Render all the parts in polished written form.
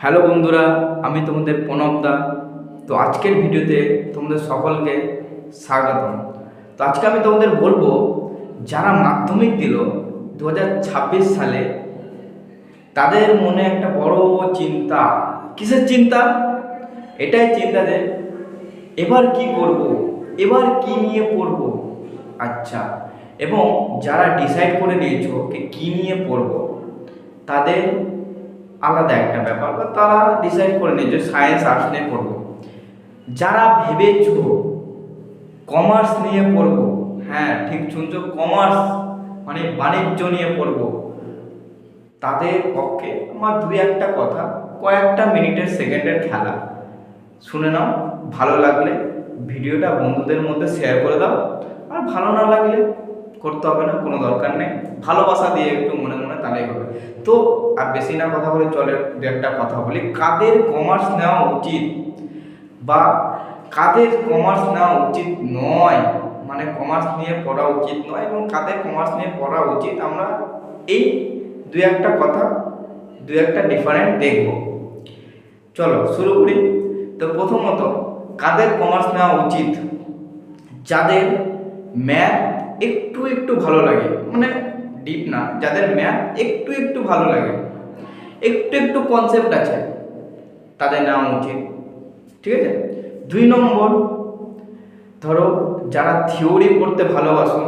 Hello বন্ধুরা, আমি তোমাদের প্রণবদা। তো আজকের ভিডিওতে তোমাদের সকলকে স্বাগতম। তো আজকে আমি তোমাদের বলবো, যারা মাধ্যমিক দিল 2026 সালে, তাদের মনে একটা বড় চিন্তা। কিসের চিন্তা? এটাই চিন্তা যে এবার কি করব, এবার কি নিয়ে পড়ব। আচ্ছা, এবং যারা ডিসাইড করে নিয়েছো কি নিয়ে পড়ব, তাদের আলাদা একটা ব্যাপার, বা তারা ডিসাইড করে নিয়েছে সায়েন্স আর্টস নিয়ে পড়বো। যারা ভেবেছ কমার্স নিয়ে পড়বো, হ্যাঁ ঠিক শুনছো, কমার্স মানে বাণিজ্য নিয়ে পড়বো, তাদের পক্ষে আমার দুই একটা কথা, কয়েকটা মিনিটের সেকেন্ডের খেলা শুনে নাও। ভালো লাগলে ভিডিওটা বন্ধুদের মধ্যে শেয়ার করে দাও, আর ভালো না লাগলে করতে হবে না, কোনো দরকার নেই। ভালোবাসা দিয়ে একটু মনে মনে তাহলেই হবে। তো আর বেশি না কথা বলে চলে দু একটা কথা বলি। কাদের কমার্স নেওয়া উচিত বা কাদের কমার্স নেওয়া উচিত নয়, মানে কমার্স নিয়ে পড়া উচিত নয়, এবং কাদের কমার্স নিয়ে পড়া উচিত, আমরা এই দু একটা কথা, দু একটা ডিফারেন্ট দেখব। চলো শুরু করি। তো প্রথমত, কাদের কমার্স নেওয়া উচিত? যাদের ম্যাথ একটু একটু ভালো লাগে, মানে ডিপ না, যাদের ম্যাথ একটু একটু ভালো লাগে, একটু একটু কনসেপ্ট আছে, তাদের নেওয়া উচিত। ঠিক আছে। 2 নম্বর, ধরো যারা থিওরি পড়তে ভালোবাসো,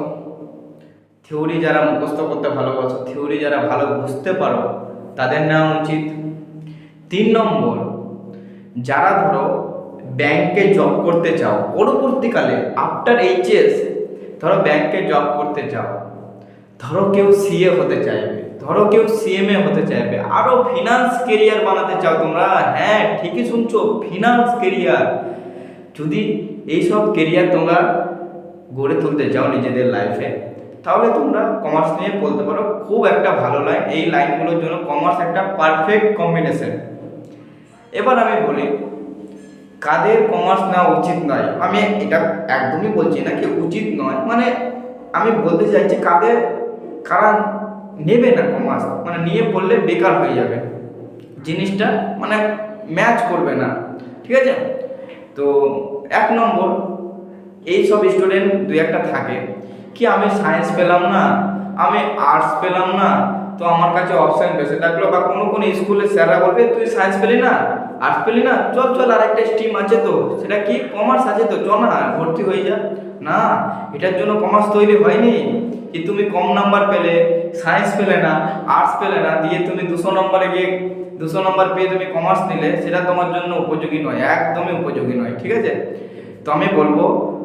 থিওরি যারা মুখস্থ করতে ভালোবাসো, থিওরি যারা ভালো বুঝতে পারো, তাদের নেওয়া উচিত। 3 নম্বর, যারা ধরো ব্যাংকে জব করতে চাও পরবর্তীকালে, আফটার এইচএস, ধরো ব্যাংকে জব করতে চাও, ধরো কেউ সিএ হতে চাইবে, ধরো কেউ সিএমএ হতে চাইবে, আরো ফিনান্স কেরিয়ার বানাতে চাও তোমরা, হ্যাঁ ঠিকই শুনছো, ফিনান্স কেরিয়ার। যদি এইসব কেরিয়ার তোমরা গড়ে তুলতে চাও নিজেদের লাইফে, তাহলে তোমরা কমার্স নিয়ে বলতে পারো। খুব একটা ভালো লাইন, এই লাইনগুলোর জন্য কমার্স একটা পারফেক্ট কম্বিনেশন। এবার আমি বলি কাদের কমার্স নেওয়া উচিত নয়। আমি এটা একদমই বলছি না কি উচিত নয়, মানে আমি বলতে চাইছি কারা নেবে না কমার্স, মানে নিয়ে পড়লে বেকার হয়ে যাবে, জিনিসটা মানে ম্যাচ করবে না। ঠিক আছে। তো 1 নম্বর, এই সব স্টুডেন্ট দু একটা থাকে কি, আমি সায়েন্স পেলাম না, আমি আর্টস পেলাম না, তো আমার কাছে অপশান বেশি থাকলো, বা কোনো কোনো স্কুলে স্যাররা বলবে তুই সায়েন্স পেলি না, আর্টস পেলি না, চল চল আর একটা স্ট্রিম আছে তো, সেটা কি কমার্স আছে তো, চল না ভর্তি হয়ে যা। না, এটার জন্য কমার্স তৈরি হয়নি কি তুমি কম নাম্বার পেলে, সায়েন্স পেলে না, আর্টস পেলে না, দিয়ে তুমি 200 নম্বরে গিয়ে 200 নম্বর পেয়ে তুমি কমার্স নিলে, সেটা তোমার জন্য উপযোগী নয়, একদমই উপযোগী নয়। ঠিক আছে। তো আমি বলবো,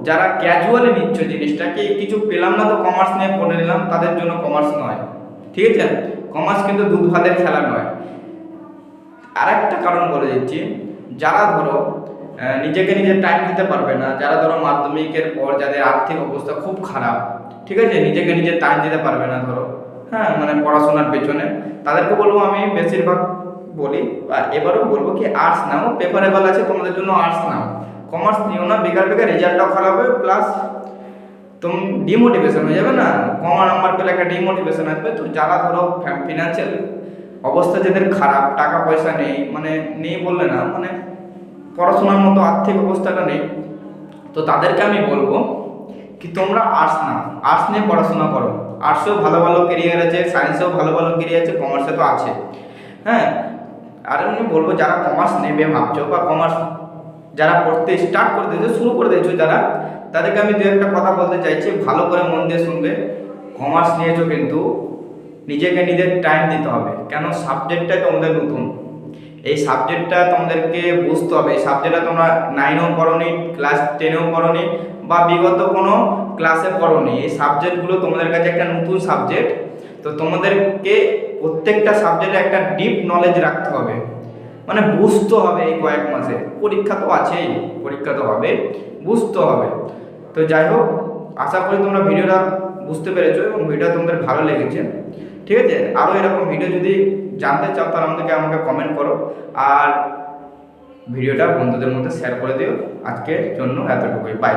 যারা ক্যাজুয়ালি নিচ্ছ জিনিসটাকে, কিছু পেলাম না তো কমার্স নিয়ে পড়ে নিলাম, তাদের জন্য কমার্স নয়। ঠিক আছে। কমার্স কিন্তু দুধ ভাতের খেলা নয়। আর একটা কারণ বলে দিচ্ছি, যারা ধরো নিজেকে নিজে টাইম দিতে পারবে না, যারা ধরো মাধ্যমিকের পর যাদের আর্থিক অবস্থা খুব খারাপ, ঠিক আছে, নিজেকে নিজে টাইম দিতে পারবে না ধরো, হ্যাঁ মানে পড়াশোনার পেছনে, তাদেরকে বলবো, আমি বেশিরভাগ বলি আর এবারও বলবো কি আর্টস নাও, প্রেফারেবল আছে তোমাদের জন্য আর্টস নাও, কমার্স নিও না, বেকার বেকার রেজাল্টটাও খারাপ হবে, প্লাস তুমি ডিমোটিভেশন হয়ে যাবে না, কম নাম্বার পেলে একটা ডিমোটিভেশন আসবে। তো যারা ধরো ফিনান্সিয়াল অবস্থা যাদের খারাপ, টাকা পয়সা নেই, মানে নেই বললে না, মানে পড়াশোনার মতো আর্থিক অবস্থাটা নেই, তো তাদেরকে আমি বলবো কি তোমরা আর্টস নাও, আর্টস নিয়ে পড়াশোনা করো। আর্টসেও ভালো ভালো কেরিয়ার আছে, সায়েন্সেও ভালো ভালো কেরিয়ার আছে, কমার্সে তো আছে। হ্যাঁ, আর আমি বলবো যারা কমার্স নেবে ভাবছো, বা কমার্স যারা পড়তে স্টার্ট করে দিয়েছো, শুরু করে দিয়েছো যারা, তাদেরকে আমি দু একটা কথা বলতে চাইছি, ভালো করে মন দিয়ে শুনবে। কমার্স নিয়েছো কিন্তু নিজেকে নিজের টাইম দিতে হবে, কেন সাবজেক্টটা তোমাদের নতুন, এই সাবজেক্টটা তোমাদেরকে বুঝতে হবে। এই সাবজেক্টটা তোমরা 9এও পড়োনি, ক্লাস 10এও পড়োনি, বা বিগত কোনো ক্লাসে পড়োনি, এই সাবজেক্টগুলো তোমাদের কাছে একটা নতুন সাবজেক্ট। তো তোমাদেরকে প্রত্যেকটা সাবজেক্টে একটা ডিপ নলেজ রাখতে হবে, মানে বুঝতে হবে। এই কয়েক মাসে পরীক্ষা তো আছেই, পরীক্ষা তো হবে, বুঝতে হবে। তো যাই হোক, আশা করি তোমরা ভিডিওটা বুঝতে পেরেছো এবং ভিডিওটা তোমাদের ভালো লেগেছে। ঠিক আছে। আরও এরকম ভিডিও যদি জানতে চাও, তাহলে আমাকে কমেন্ট করো, আর ভিডিওটা বন্ধুদের মধ্যে শেয়ার করে দিও। আজকের জন্য এতটুকুই, বাই।